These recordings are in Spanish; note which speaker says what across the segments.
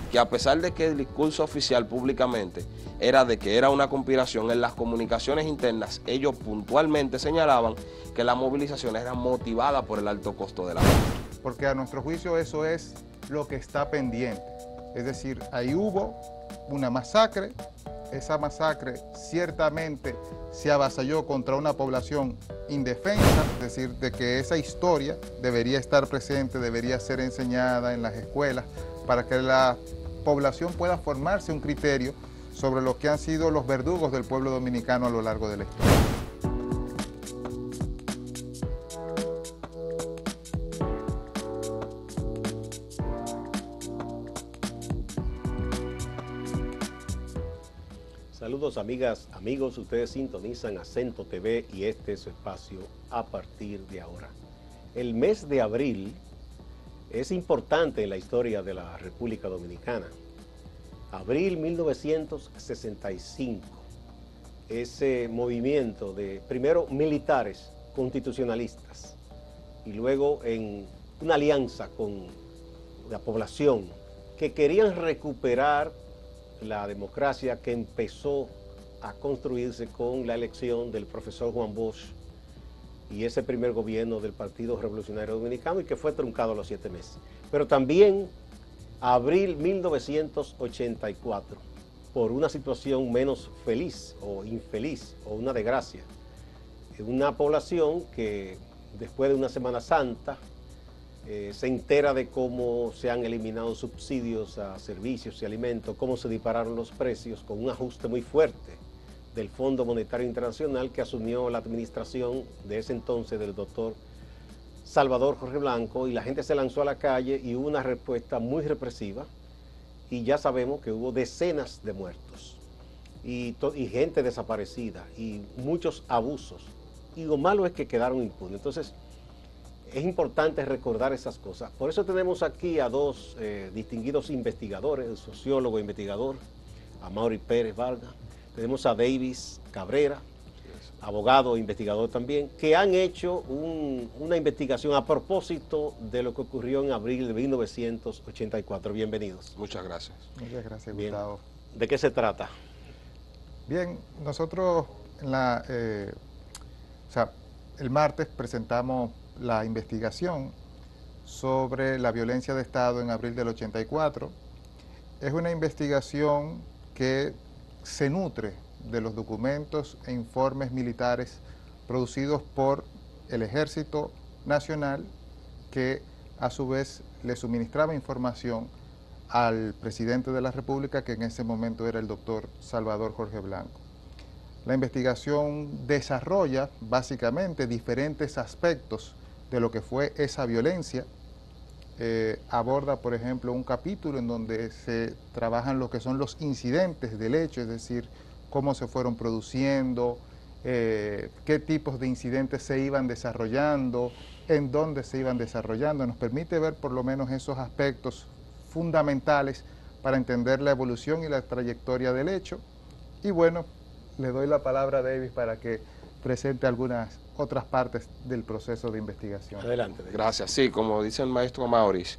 Speaker 1: que a pesar de que el discurso oficial públicamente era de que era una conspiración, en las comunicaciones internas ellos puntualmente señalaban que las movilizaciones eran motivadas por el alto costo de la vida.
Speaker 2: Porque a nuestro juicio eso es lo que está pendiente. Es decir, ahí hubo una masacre, esa masacre ciertamente se avasalló contra una población indefensa, es decir, de que esa historia debería estar presente, debería ser enseñada en las escuelas para que la población pueda formarse un criterio sobre lo que han sido los verdugos del pueblo dominicano a lo largo de la historia.
Speaker 3: Saludos amigas, amigos, ustedes sintonizan Acento TV y este es su espacio a partir de ahora. El mes de abril es importante en la historia de la República Dominicana. Abril 1965, ese movimiento de primero militares constitucionalistas y luego en una alianza con la población que querían recuperar la democracia que empezó a construirse con la elección del profesor Juan Bosch y ese primer gobierno del Partido Revolucionario Dominicano y que fue truncado a los 7 meses. Pero también abril 1984, por una situación menos feliz o infeliz o una desgracia. Una población que después de una Semana Santa se entera de cómo se han eliminado subsidios a servicios y alimentos, cómo se dispararon los precios con un ajuste muy fuerte del Fondo Monetario Internacional que asumió la administración de ese entonces del doctor Salvador Jorge Blanco, y la gente se lanzó a la calle y hubo una respuesta muy represiva y ya sabemos que hubo decenas de muertos y gente desaparecida y muchos abusos, y lo malo es que quedaron impunes. Entonces es importante recordar esas cosas. Por eso tenemos aquí a dos distinguidos investigadores, el sociólogo e investigador, Amaury Pérez Vargas. Tenemos a Davis Cabrera, abogado e investigador también, que han hecho una investigación a propósito de lo que ocurrió en abril de 1984. Bienvenidos.
Speaker 1: Muchas gracias.
Speaker 2: Muchas gracias,
Speaker 3: Bien.
Speaker 2: Gustavo.
Speaker 3: ¿De qué se trata?
Speaker 2: Bien, nosotros el martes presentamos la investigación sobre la violencia de Estado en abril del 84. Es una investigación que se nutre de los documentos e informes militares producidos por el Ejército Nacional, que a su vez le suministraba información al presidente de la República, que en ese momento era el doctor Salvador Jorge Blanco. La investigación desarrolla básicamente diferentes aspectos de lo que fue esa violencia. Aborda, por ejemplo, un capítulo en donde se trabajan lo que son los incidentes del hecho, es decir, cómo se fueron produciendo, qué tipos de incidentes se iban desarrollando, en dónde se iban desarrollando. Nos permite ver por lo menos esos aspectos fundamentales para entender la evolución y la trayectoria del hecho. Y bueno, le doy la palabra a Davis para que presente algunas otras partes del proceso de investigación.
Speaker 3: Adelante.
Speaker 1: Gracias. Sí, como dice el maestro Maurice,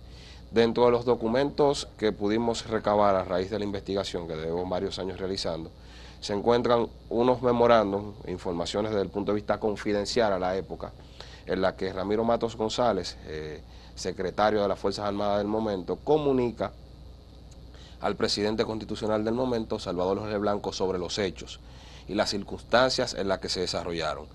Speaker 1: dentro de los documentos que pudimos recabar a raíz de la investigación que llevo varios años realizando, se encuentran unos memorándum, informaciones desde el punto de vista confidencial a la época, en la que Ramiro Matos González, secretario de las Fuerzas Armadas del momento, comunica al presidente constitucional del momento, Salvador Jorge Blanco, sobre los hechos y las circunstancias en las que se desarrollaron.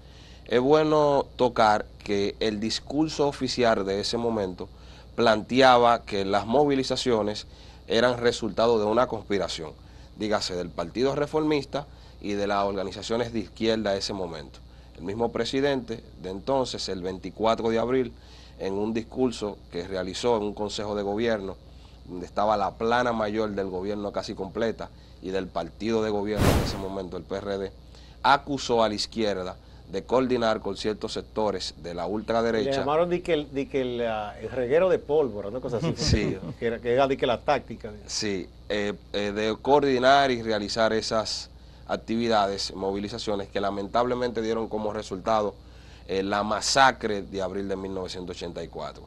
Speaker 1: Es bueno tocar que el discurso oficial de ese momento planteaba que las movilizaciones eran resultado de una conspiración, dígase del Partido Reformista y de las organizaciones de izquierda de ese momento. El mismo presidente de entonces, el 24 de abril, en un discurso que realizó en un consejo de gobierno, donde estaba la plana mayor del gobierno casi completa y del partido de gobierno en ese momento, el PRD, acusó a la izquierda de coordinar con ciertos sectores de la ultraderecha.
Speaker 3: Le llamaron el reguero de pólvora, una cosa así.
Speaker 1: Sí.
Speaker 3: que era la táctica.
Speaker 1: Sí, de coordinar y realizar esas actividades, movilizaciones que lamentablemente dieron como resultado la masacre de abril de 1984.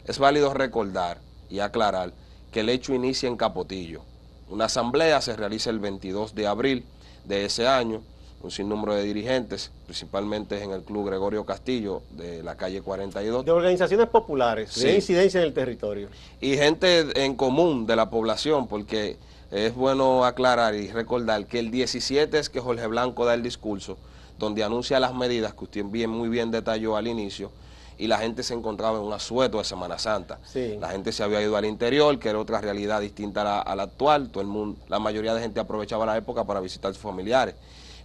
Speaker 1: Es válido recordar y aclarar que el hecho inicia en Capotillo. Una asamblea se realiza el 22 de abril de ese año, un sinnúmero de dirigentes, principalmente en el Club Gregorio Castillo de la calle 42.
Speaker 3: De organizaciones populares,
Speaker 1: Sí.
Speaker 3: de incidencia en el territorio.
Speaker 1: Y gente en común de la población, porque es bueno aclarar y recordar que el 17 es que Jorge Blanco da el discurso, donde anuncia las medidas que usted muy bien detalló al inicio, y la gente se encontraba en un asueto de Semana Santa.
Speaker 3: Sí.
Speaker 1: La gente se había ido al interior, que era otra realidad distinta a la actual. Todo el mundo, la mayoría de gente aprovechaba la época para visitar a sus familiares.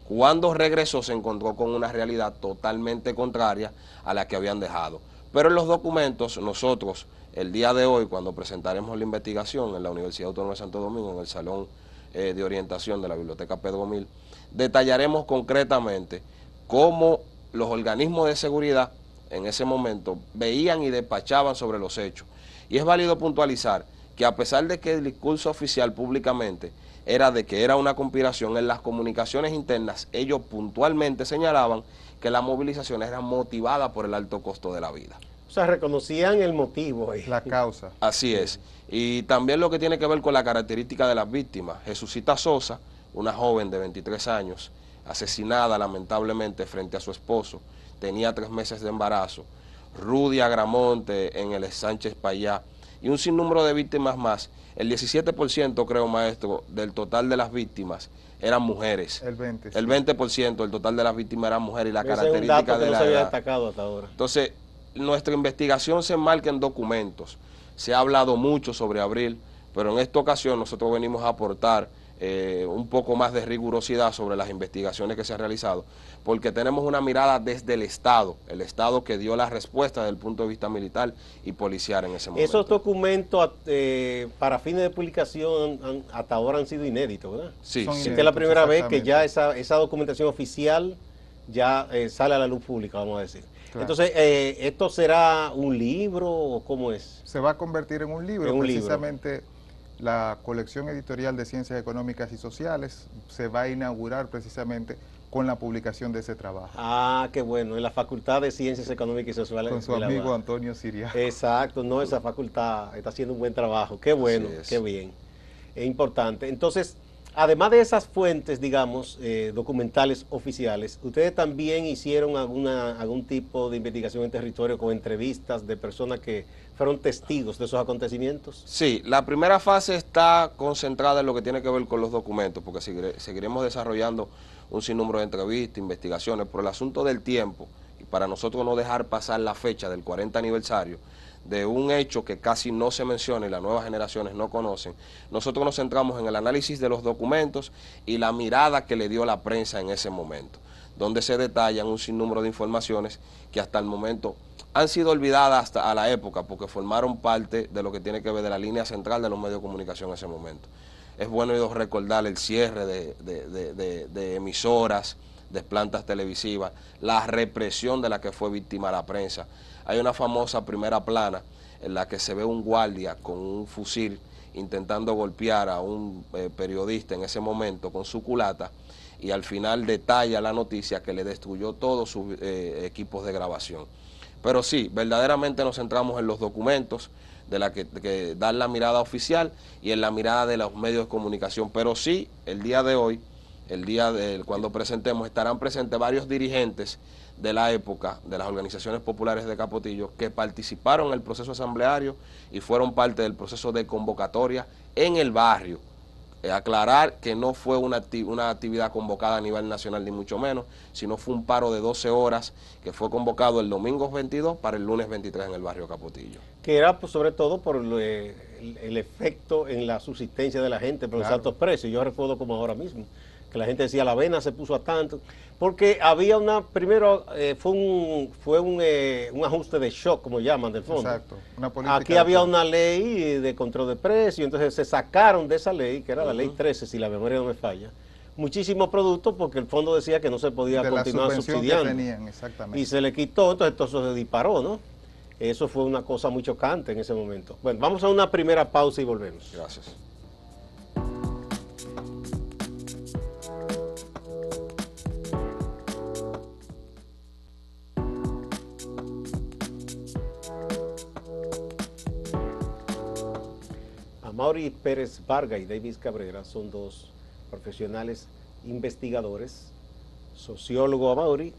Speaker 1: Cuando regresó se encontró con una realidad totalmente contraria a la que habían dejado. Pero en los documentos nosotros, el día de hoy, cuando presentaremos la investigación en la Universidad Autónoma de Santo Domingo, en el Salón de Orientación de la Biblioteca Pedro Mil, detallaremos concretamente cómo los organismos de seguridad en ese momento veían y despachaban sobre los hechos. Y es válido puntualizar que a pesar de que el discurso oficial públicamente era de que era una conspiración, en las comunicaciones internas ellos puntualmente señalaban que las movilizaciones eran motivadas por el alto costo de la vida.
Speaker 3: O sea, reconocían el motivo.
Speaker 2: La causa.
Speaker 1: Así es. Y también lo que tiene que ver con la característica de las víctimas. Jesucita Sosa, una joven de 23 años, asesinada lamentablemente frente a su esposo, tenía 3 meses de embarazo. Rudy Agramonte en el Sánchez Payá y un sinnúmero de víctimas más. El 17%, creo, maestro, del total de las víctimas eran mujeres.
Speaker 2: El 20%.
Speaker 1: El 20% del total de las víctimas eran mujeres y la
Speaker 3: Ese es un
Speaker 1: característica
Speaker 3: dato que
Speaker 1: de
Speaker 3: no
Speaker 1: la
Speaker 3: se había
Speaker 1: edad.
Speaker 3: destacado hasta ahora.
Speaker 1: Entonces, nuestra investigación se enmarca en documentos. Se ha hablado mucho sobre Abril, pero en esta ocasión nosotros venimos a aportar un poco más de rigurosidad sobre las investigaciones que se han realizado, porque tenemos una mirada desde el Estado que dio la respuesta desde el punto de vista militar y policial en ese momento.
Speaker 3: Esos documentos para fines de publicación hasta ahora han sido inéditos, ¿verdad?
Speaker 1: Sí,
Speaker 2: Son
Speaker 1: sí.
Speaker 3: Esta es la primera vez que ya
Speaker 2: exactamente.
Speaker 3: esa documentación oficial ya sale a la luz pública, vamos a decir.
Speaker 2: Claro.
Speaker 3: Entonces, ¿esto será un libro o cómo es?
Speaker 2: Se va a convertir en un libro,
Speaker 3: En un libro.
Speaker 2: precisamente. La colección editorial de Ciencias Económicas y Sociales se va a inaugurar precisamente con la publicación de ese trabajo.
Speaker 3: Ah, qué bueno, en la Facultad de Ciencias Económicas y Sociales.
Speaker 2: Con su
Speaker 3: de La
Speaker 2: amigo
Speaker 3: Habana.
Speaker 2: Antonio Siriaco.
Speaker 3: Exacto, no, esa facultad está haciendo un buen trabajo. Qué bueno,
Speaker 1: Así es.
Speaker 3: qué bien. Es importante. Entonces, además de esas fuentes, digamos, documentales oficiales, ¿ustedes también hicieron algún tipo de investigación en territorio con entrevistas de personas que fueron testigos de esos acontecimientos?
Speaker 1: Sí, la primera fase está concentrada en lo que tiene que ver con los documentos, porque seguiremos desarrollando un sinnúmero de entrevistas, investigaciones, por el asunto del tiempo, y para nosotros no dejar pasar la fecha del 40 aniversario de un hecho que casi no se menciona y las nuevas generaciones no conocen. Nosotros nos centramos en el análisis de los documentos y la mirada que le dio la prensa en ese momento, donde se detallan un sinnúmero de informaciones que hasta el momento han sido olvidadas hasta a la época porque formaron parte de lo que tiene que ver de la línea central de los medios de comunicación en ese momento. Es bueno recordar el cierre de emisoras, de plantas televisivas, la represión de la que fue víctima la prensa. Hay una famosa primera plana en la que se ve un guardia con un fusil intentando golpear a un periodista en ese momento con su culata, y al final detalla la noticia que le destruyó todos sus equipos de grabación. Pero sí, verdaderamente nos centramos en los documentos de la que dan la mirada oficial y en la mirada de los medios de comunicación. Pero sí, el día de hoy, cuando presentemos, estarán presentes varios dirigentes de la época, de las organizaciones populares de Capotillo, que participaron en el proceso asambleario y fueron parte del proceso de convocatoria en el barrio. Aclarar que no fue una actividad convocada a nivel nacional ni mucho menos, sino fue un paro de 12 horas que fue convocado el domingo 22 para el lunes 23 en el barrio Capotillo.
Speaker 3: Que era pues, sobre todo por el efecto en la subsistencia de la gente por los altos precios. Yo recuerdo como ahora mismo, que la gente decía la avena se puso a tanto, porque había primero fue un ajuste de shock, como llaman, del fondo.
Speaker 2: Exacto. Una política
Speaker 3: Aquí había una ley de control de precios, entonces se sacaron de esa ley, que era la ley 13, si la memoria no me falla, muchísimos productos porque el fondo decía que no se podía continuar subsidiando.
Speaker 2: Que tenían, exactamente.
Speaker 3: Y se le quitó, entonces todo eso se disparó, ¿no? Eso fue una cosa muy chocante en ese momento. Bueno, vamos a una primera pausa y volvemos.
Speaker 1: Gracias.
Speaker 3: Amaury Pérez Vargas y Davis Cabrera son dos profesionales investigadores, sociólogo Amaury,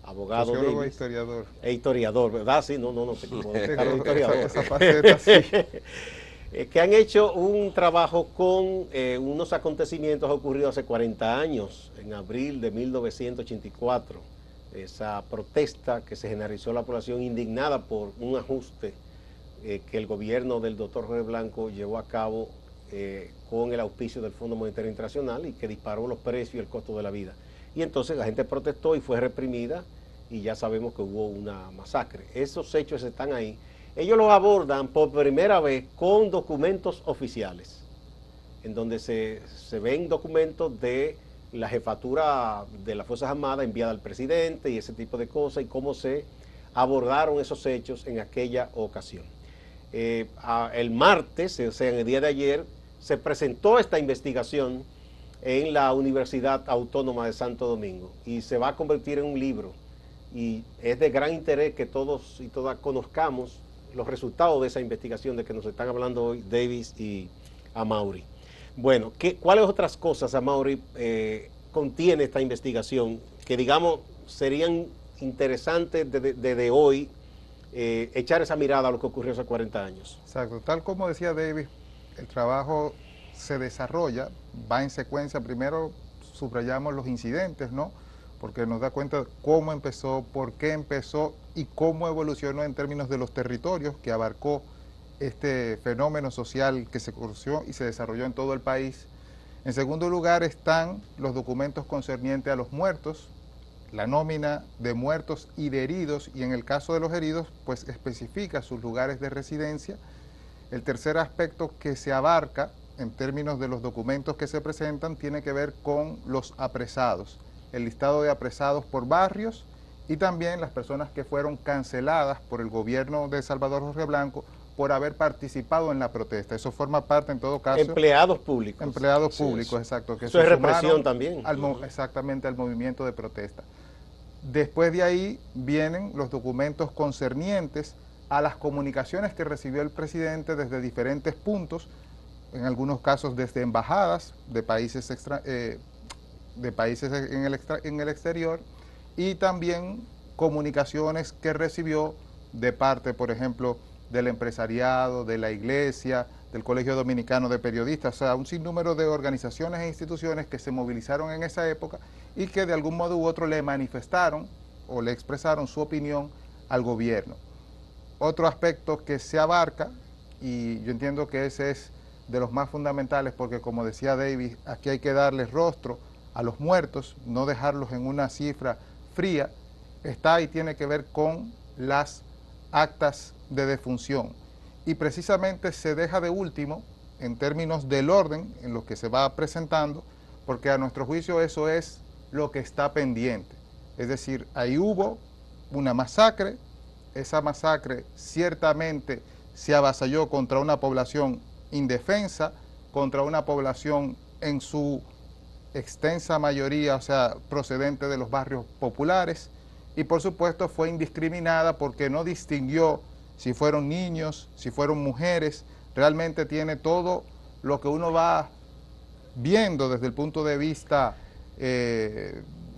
Speaker 3: abogado
Speaker 2: sociólogo
Speaker 3: Davis,
Speaker 2: historiador.
Speaker 3: e historiador, ¿verdad? Sí, no, te equivoco, historiador.
Speaker 2: Esa faceta, sí.
Speaker 3: Que han hecho un trabajo con unos acontecimientos ocurridos hace 40 años, en abril de 1984. Esa protesta que se generalizó la población indignada por un ajuste que el gobierno del doctor Jorge Blanco llevó a cabo con el auspicio del Fondo Monetario Internacional y que disparó los precios y el costo de la vida. Y entonces la gente protestó y fue reprimida y ya sabemos que hubo una masacre. Esos hechos están ahí. Ellos los abordan por primera vez con documentos oficiales, en donde se ven documentos de la jefatura de las Fuerzas Armadas enviada al presidente y ese tipo de cosas y cómo se abordaron esos hechos en aquella ocasión. El martes, o sea, en el día de ayer, se presentó esta investigación en la Universidad Autónoma de Santo Domingo y se va a convertir en un libro. Y es de gran interés que todos y todas conozcamos los resultados de esa investigación de que nos están hablando hoy Davis y Amaury. Bueno, ¿cuáles otras cosas, Amaury, contiene esta investigación que, digamos, serían interesantes desde hoy echar esa mirada a lo que ocurrió hace 40 años?
Speaker 2: Exacto, tal como decía Davis, el trabajo se desarrolla, va en secuencia. Primero subrayamos los incidentes, ¿no? Porque nos da cuenta de cómo empezó, por qué empezó y cómo evolucionó en términos de los territorios que abarcó este fenómeno social que se conoció y se desarrolló en todo el país. En segundo lugar están los documentos concernientes a los muertos, la nómina de muertos y de heridos, y en el caso de los heridos, pues especifica sus lugares de residencia. El tercer aspecto que se abarca en términos de los documentos que se presentan tiene que ver con los apresados, el listado de apresados por barrios y también las personas que fueron canceladas por el gobierno de Salvador Jorge Blanco por haber participado en la protesta. Eso forma parte, en todo caso...
Speaker 3: Empleados públicos.
Speaker 2: Empleados públicos, exacto. Que
Speaker 3: eso es represión también.
Speaker 2: Exactamente, al movimiento de protesta. Después de ahí vienen los documentos concernientes a las comunicaciones que recibió el presidente desde diferentes puntos, en algunos casos desde embajadas de países en el exterior, y también comunicaciones que recibió de parte, por ejemplo, del empresariado, de la iglesia, del Colegio Dominicano de Periodistas, o sea, un sinnúmero de organizaciones e instituciones que se movilizaron en esa época y que de algún modo u otro le manifestaron o le expresaron su opinión al gobierno. Otro aspecto que se abarca, y yo entiendo que ese es de los más fundamentales, porque como decía Davis, aquí hay que darles rostro a los muertos, no dejarlos en una cifra fría, está y tiene que ver con las actas de defunción. Y precisamente se deja de último en términos del orden en los que se va presentando, porque a nuestro juicio eso es lo que está pendiente. Es decir, ahí hubo una masacre, esa masacre ciertamente se avasalló contra una población indefensa, contra una población en su extensa mayoría, o sea, procedente de los barrios populares, y por supuesto fue indiscriminada porque no distinguió si fueron niños, si fueron mujeres. Realmente tiene todo lo que uno va viendo desde el punto de vista,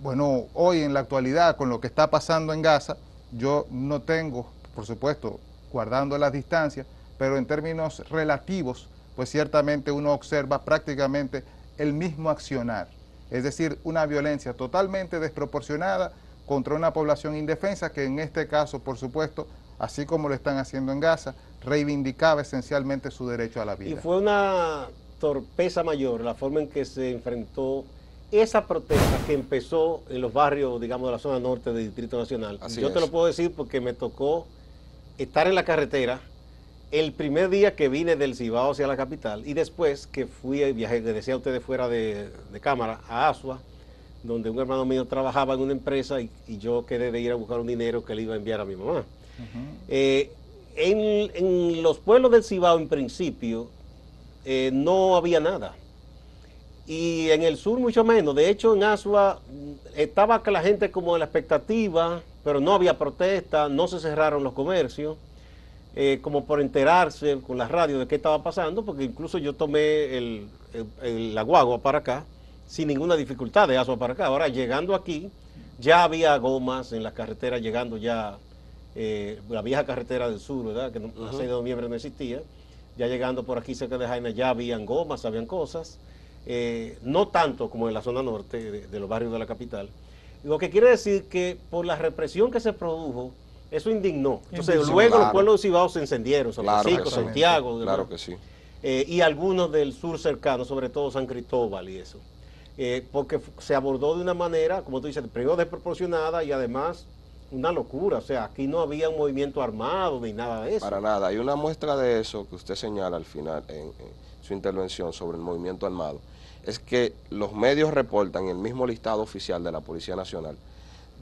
Speaker 2: bueno, hoy en la actualidad con lo que está pasando en Gaza. Yo no tengo, por supuesto, guardando las distancias, pero en términos relativos, pues ciertamente uno observa prácticamente el mismo accionar, es decir, una violencia totalmente desproporcionada contra una población indefensa que en este caso, por supuesto, así como lo están haciendo en Gaza, reivindicaba esencialmente su derecho a la vida.
Speaker 3: Y fue una torpeza mayor la forma en que se enfrentó esa protesta que empezó en los barrios, digamos, de la zona norte del Distrito Nacional. Yo te lo puedo decir porque me tocó estar en la carretera el primer día que vine del Cibao hacia la capital y después que fui, viajé, les decía a ustedes fuera de cámara, a Asua, donde un hermano mío trabajaba en una empresa y yo quedé de ir a buscar un dinero que le iba a enviar a mi mamá. En los pueblos del Cibao, en principio, no había nada. Y en el sur mucho menos. De hecho, en Asua estaba la gente como en la expectativa, pero no había protesta, no se cerraron los comercios. como por enterarse con la radio de qué estaba pasando, porque incluso yo tomé la guagua para acá sin ninguna dificultad de Asua para acá. Ahora, llegando aquí, ya había gomas en la carretera, llegando ya, la vieja carretera del sur, ¿verdad? Que a 6 de noviembre no existía. Ya llegando por aquí cerca de Jaina ya habían gomas, habían cosas. No tanto como en la zona norte de los barrios de la capital. Lo que quiere decir que por la represión que se produjo, eso indignó. Entonces luego los pueblos de Cibao se encendieron, San Francisco, Santiago.
Speaker 1: Claro que sí.
Speaker 3: Y algunos del sur cercano, sobre todo San Cristóbal y eso. Porque se abordó de una manera, como tú dices, primero desproporcionada y además una locura. O sea, aquí no había un movimiento armado ni nada de eso.
Speaker 1: Para nada. Hay una muestra de eso que usted señala al final en su intervención sobre el movimiento armado. Es que los medios reportan en el mismo listado oficial de la Policía Nacional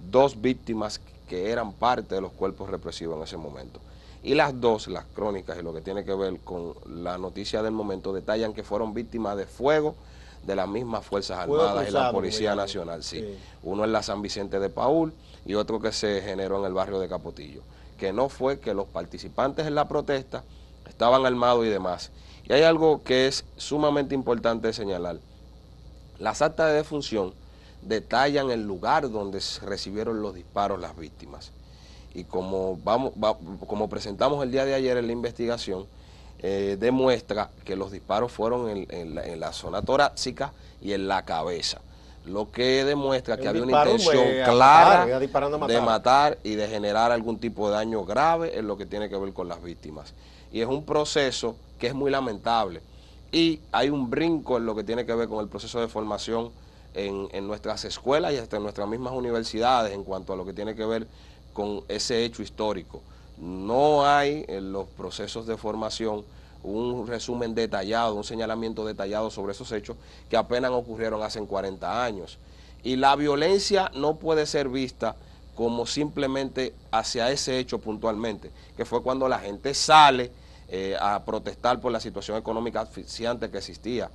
Speaker 1: 2 víctimas que eran parte de los cuerpos represivos en ese momento. Y las dos, las crónicas y lo que tiene que ver con la noticia del momento, detallan que fueron víctimas de fuego de las mismas Fuerzas Armadas y la Policía Nacional. Sí. Uno en la San Vicente de Paúl y otro que se generó en el barrio de Capotillo. Que no fue que los participantes en la protesta estaban armados y demás. Y hay algo que es sumamente importante de señalar. Las actas de defunción detallan el lugar donde recibieron los disparos las víctimas. Y como presentamos el día de ayer en la investigación, demuestra que los disparos fueron en la zona torácica y en la cabeza. Lo que demuestra que había una intención clara de matar y de generar algún tipo de daño grave en lo que tiene que ver con las víctimas. Y es un proceso que es muy lamentable. Y hay un brinco en lo que tiene que ver con el proceso de formación en nuestras escuelas y hasta en nuestras mismas universidades en cuanto a lo que tiene que ver con ese hecho histórico. No hay en los procesos de formación un resumen detallado, un señalamiento detallado sobre esos hechos que apenas ocurrieron hace 40 años. Y la violencia no puede ser vista como simplemente hacia ese hecho puntualmente, que fue cuando la gente sale a protestar por la situación económica asfixiante que existía.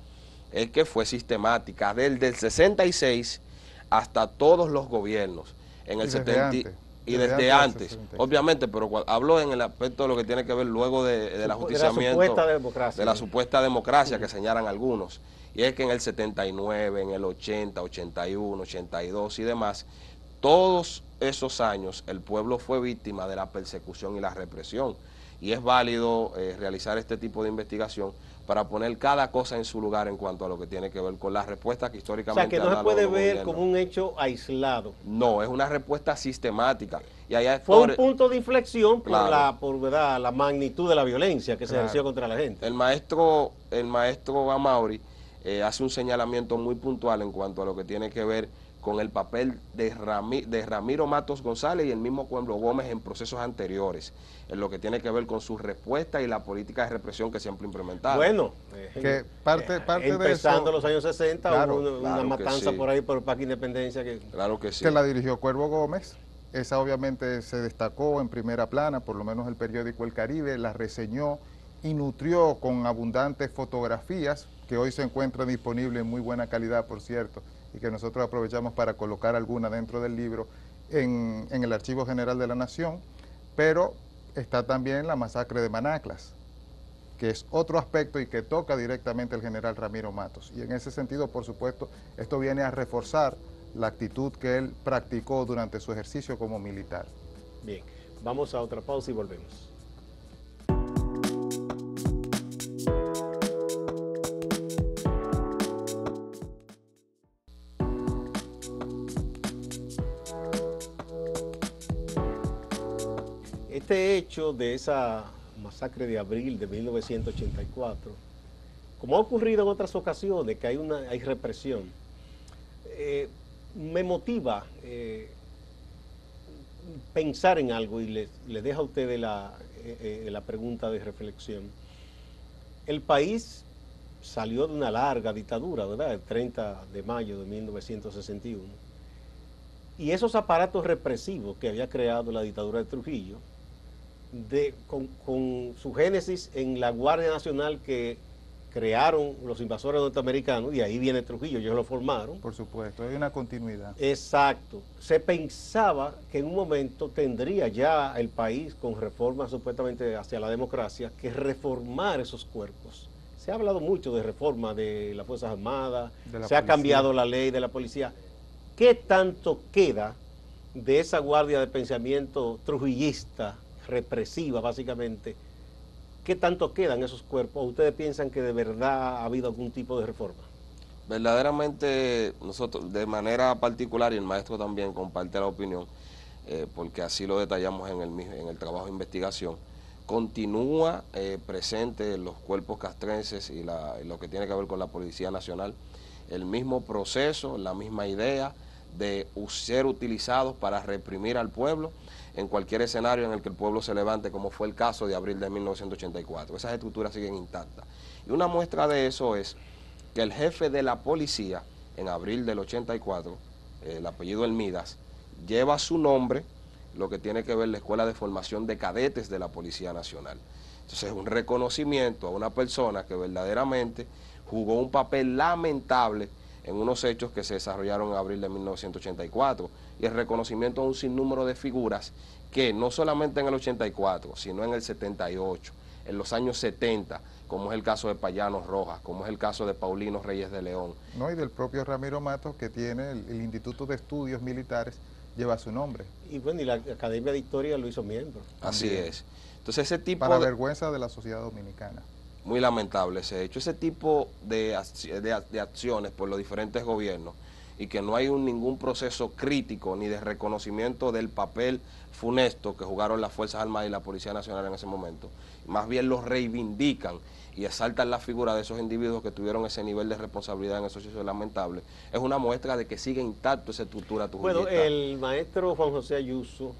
Speaker 1: Es que fue sistemática desde el 66 hasta todos los gobiernos. En el 70 y desde antes, obviamente, pero hablo en el aspecto de lo que tiene que ver luego del ajusticiamiento de la supuesta democracia que señalan algunos. Y es que en el 79, en el 80, 81, 82 y demás, todos esos años el pueblo fue víctima de la persecución y la represión. Y es válido realizar este tipo de investigación para poner cada cosa en su lugar en cuanto a lo que tiene que ver con las respuestas que históricamente...
Speaker 3: O sea, que no se puede ver como un hecho aislado.
Speaker 1: No, es una respuesta sistemática. Y allá
Speaker 3: fue un punto de inflexión por, ¿verdad?, la magnitud de la violencia que se ejerció contra la gente.
Speaker 1: El maestro Amaury hace un señalamiento muy puntual en cuanto a lo que tiene que ver con el papel de Ramiro Matos González y el mismo Pueblo Gómez en procesos anteriores, en lo que tiene que ver con su respuesta y la política de represión que siempre implementaron.
Speaker 3: Bueno,
Speaker 2: que parte
Speaker 3: empezando
Speaker 2: de eso,
Speaker 3: los años 60,
Speaker 2: claro,
Speaker 3: hubo una matanza por ahí por el Parque Independencia.
Speaker 1: Claro que sí.
Speaker 2: Que la dirigió Cuervo Gómez. Esa obviamente se destacó en primera plana, por lo menos el periódico El Caribe la reseñó y nutrió con abundantes fotografías que hoy se encuentran disponibles en muy buena calidad, por cierto, y que nosotros aprovechamos para colocar alguna dentro del libro en el Archivo General de la Nación, pero está también la masacre de Manaclas, que es otro aspecto y que toca directamente el general Ramiro Matos. Y en ese sentido, por supuesto, esto viene a reforzar la actitud que él practicó durante su ejercicio como militar.
Speaker 3: Bien, vamos a otra pausa y volvemos. Este hecho de esa masacre de abril de 1984, como ha ocurrido en otras ocasiones, que hay represión, me motiva pensar en algo y le deja a ustedes la pregunta de reflexión. El país salió de una larga dictadura, ¿verdad? El 30 de mayo de 1961. Y esos aparatos represivos que había creado la dictadura de Trujillo, con su génesis en la Guardia Nacional que crearon los invasores norteamericanos, y ahí viene Trujillo, ellos lo formaron.
Speaker 2: Por supuesto, hay una continuidad.
Speaker 3: Exacto. Se pensaba que en un momento tendría ya el país, con reformas supuestamente hacia la democracia, que reformar esos cuerpos. Se ha hablado mucho de reforma de las Fuerzas Armadas, se ha cambiado la ley de la policía. ¿Qué tanto queda de esa guardia de pensamiento trujillista, represiva básicamente? ¿Qué tanto quedan esos cuerpos? ¿Ustedes piensan que de verdad ha habido algún tipo de reforma?
Speaker 1: Verdaderamente nosotros, de manera particular, y el maestro también comparte la opinión, porque así lo detallamos en el trabajo de investigación, continúa presente en los cuerpos castrenses y lo que tiene que ver con la Policía Nacional, el mismo proceso, la misma idea de ser utilizados para reprimir al pueblo en cualquier escenario en el que el pueblo se levante, como fue el caso de abril de 1984. Esas estructuras siguen intactas. Y una muestra de eso es que el jefe de la policía, en abril del 84, el apellido Elmidas, lleva su nombre lo que tiene que ver la Escuela de Formación de Cadetes de la Policía Nacional. Entonces es un reconocimiento a una persona que verdaderamente jugó un papel lamentable en unos hechos que se desarrollaron en abril de 1984, y el reconocimiento a un sinnúmero de figuras que no solamente en el 84, sino en el 78, en los años 70, como es el caso de Payano Rojas, como es el caso de Paulino Reyes de León.
Speaker 2: No, y del propio Ramiro Matos, que tiene el Instituto de Estudios Militares, lleva su nombre.
Speaker 3: Y bueno, y la Academia de Historia lo hizo miembro.
Speaker 1: Así
Speaker 2: También.
Speaker 1: es. Entonces ese tipo
Speaker 2: para vergüenza de la sociedad dominicana.
Speaker 1: Muy lamentable ese hecho. Ese tipo de acciones por los diferentes gobiernos, y que no hay ningún proceso crítico ni de reconocimiento del papel funesto que jugaron las Fuerzas Armadas y la Policía Nacional en ese momento. Más bien los reivindican y exaltan la figura de esos individuos que tuvieron ese nivel de responsabilidad en esos hechos lamentables. Es una muestra de que sigue intacto esa estructura trujillista.
Speaker 3: Bueno, el maestro Juan José Ayuso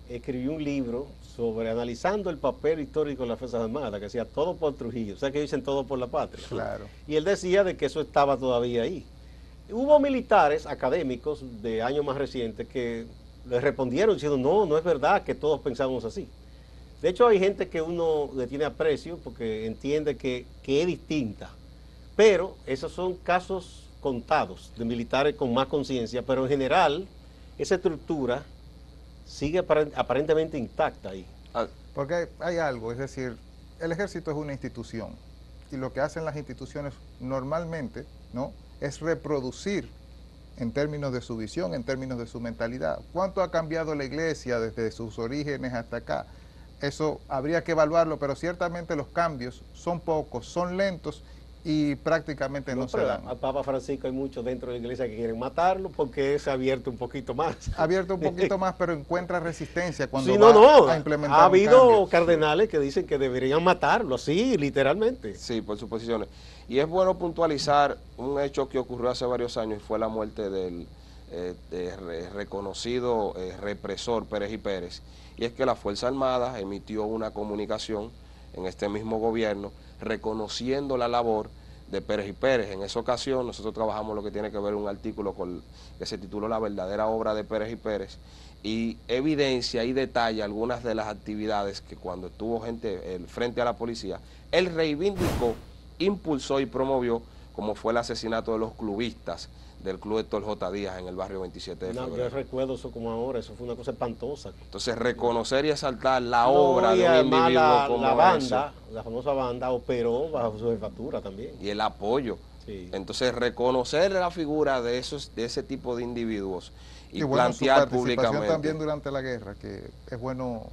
Speaker 3: escribió un libro sobre analizando el papel histórico de las Fuerzas Armadas, que decía todo por Trujillo, o sea que dicen todo por la patria.
Speaker 2: Claro.
Speaker 3: Y él decía de que eso estaba todavía ahí. Hubo militares académicos de años más recientes que le respondieron diciendo no, no es verdad que todos pensamos así. De hecho hay gente que uno le tiene aprecio porque entiende que es distinta, pero esos son casos contados de militares con más conciencia, pero en general esa estructura sigue aparentemente intacta ahí.
Speaker 2: Porque hay algo, es decir, el ejército es una institución y lo que hacen las instituciones normalmente, ¿no?, es reproducir en términos de su visión, en términos de su mentalidad. ¿Cuánto ha cambiado la iglesia desde sus orígenes hasta acá? Eso habría que evaluarlo, pero ciertamente los cambios son pocos, son lentos y prácticamente no se dan.
Speaker 3: Al Papa Francisco hay muchos dentro de la iglesia que quieren matarlo porque se ha abierto un poquito más.
Speaker 2: Ha abierto un poquito más, pero encuentra resistencia cuando
Speaker 3: sí,
Speaker 2: va a implementar
Speaker 3: ha habido
Speaker 2: un cambio.
Speaker 3: cardenales que dicen que deberían matarlo, sí, literalmente.
Speaker 1: Sí, por sus posiciones. Y es bueno puntualizar un hecho que ocurrió hace varios años y fue la muerte del reconocido represor Pérez y Pérez. Y es que la Fuerza Armada emitió una comunicación en este mismo gobierno reconociendo la labor de Pérez y Pérez. En esa ocasión nosotros trabajamos lo que tiene que ver un artículo que se tituló La verdadera obra de Pérez y Pérez, y evidencia y detalla algunas de las actividades que cuando estuvo frente a la policía, él reivindicó, impulsó y promovió, como fue el asesinato de los clubistas del Club Héctor J. Díaz en el barrio 27 de febrero.
Speaker 3: Yo recuerdo eso como ahora, eso fue una cosa espantosa.
Speaker 1: Entonces reconocer y exaltar la obra de un individuo como
Speaker 3: la banda,
Speaker 1: ese,
Speaker 3: la famosa banda operó bajo su jefatura también.
Speaker 1: y el apoyo.
Speaker 3: Sí.
Speaker 1: Entonces reconocer la figura de ese tipo de individuos y
Speaker 2: bueno,
Speaker 1: plantear
Speaker 2: su participación
Speaker 1: públicamente
Speaker 2: también durante la guerra, que es bueno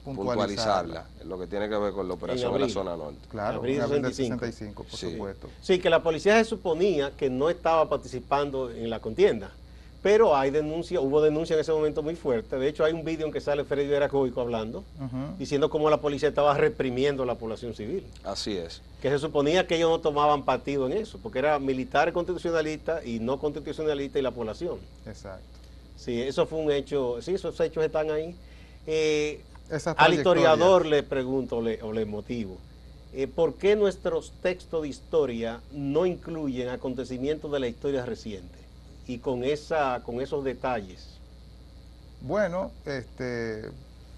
Speaker 2: puntualizarla.
Speaker 1: lo que tiene que ver con la operación en la zona norte.
Speaker 2: Claro,
Speaker 3: Abril
Speaker 2: en abril del
Speaker 3: 65.
Speaker 2: 65, por
Speaker 1: Sí.
Speaker 2: supuesto.
Speaker 3: Sí, que la policía se suponía que no estaba participando en la contienda, pero hubo denuncia en ese momento muy fuerte. De hecho, hay un vídeo en que sale Freddy Veracoico hablando, diciendo cómo la policía estaba reprimiendo a la población civil.
Speaker 1: Así es.
Speaker 3: Que se suponía que ellos no tomaban partido en eso, porque era militares constitucionalistas y no constitucionalistas y la población.
Speaker 2: Exacto.
Speaker 3: Sí, eso fue un hecho, sí, esos hechos están ahí.
Speaker 2: Esas
Speaker 3: Al historiador
Speaker 2: trayectorias.
Speaker 3: le pregunto o le motivo, ¿por qué nuestros textos de historia no incluyen acontecimientos de la historia reciente? Y con esos detalles.
Speaker 2: Bueno,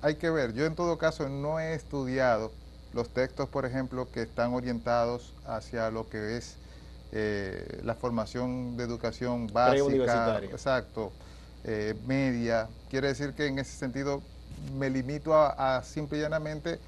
Speaker 2: hay que ver. Yo en todo caso no he estudiado los textos, por ejemplo, que están orientados hacia lo que es la formación de educación básica,
Speaker 3: preuniversitaria.
Speaker 2: exacto, media. Quiere decir que en ese sentido me limito a simple y llanamente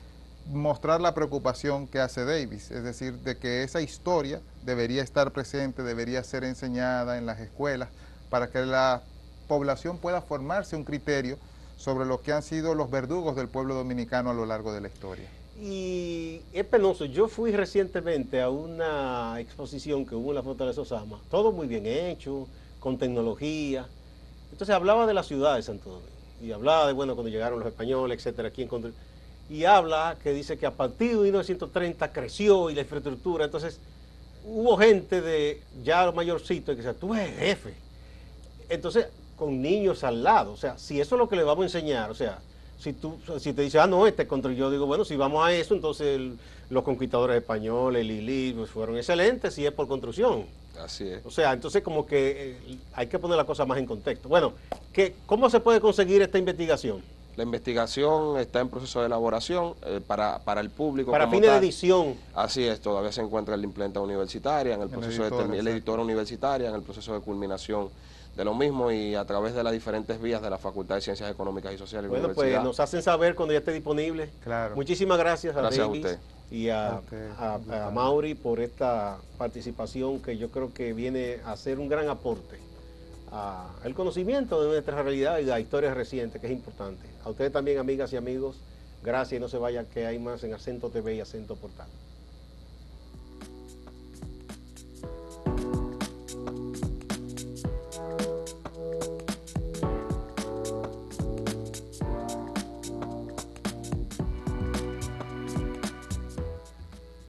Speaker 2: mostrar la preocupación que hace Davis, es decir, de que esa historia debería estar presente, debería ser enseñada en las escuelas para que la población pueda formarse un criterio sobre lo que han sido los verdugos del pueblo dominicano a lo largo de la historia.
Speaker 3: Y es penoso. Yo fui recientemente a una exposición que hubo en la Fortaleza Osama, todo muy bien hecho, con tecnología. Entonces hablaba de la ciudad de Santo Domingo y hablaba de, bueno, cuando llegaron los españoles, etcétera, aquí encontré. Y habla que dice que a partir de 1930 creció y la infraestructura. Entonces hubo gente de ya mayorcito que decía, tú eres jefe. Entonces, con niños al lado, o sea, si eso es lo que le vamos a enseñar, o sea, si te dice, no, yo digo, bueno, si vamos a eso, entonces los conquistadores españoles, Lili, pues fueron excelentes, si es por construcción.
Speaker 1: Así es.
Speaker 3: O sea, entonces como que hay que poner la cosa más en contexto. Bueno, ¿cómo se puede conseguir esta investigación?
Speaker 1: La investigación está en proceso de elaboración para el público.
Speaker 3: Para fines de edición.
Speaker 1: Así es, todavía se encuentra en la imprenta universitaria, en el proceso de la editora universitaria, en el proceso de culminación de lo mismo y a través de las diferentes vías de la Facultad de Ciencias Económicas y Sociales.
Speaker 3: Bueno, pues nos hacen saber cuando ya esté disponible.
Speaker 2: Claro.
Speaker 3: Muchísimas gracias a Davis
Speaker 1: a usted.
Speaker 3: Y a Mauri por esta participación que yo creo que viene a ser un gran aporte al conocimiento de nuestra realidad y de la historia reciente, que es importante. A ustedes también, amigas y amigos, gracias y no se vayan, que hay más en Acento TV y Acento Portal.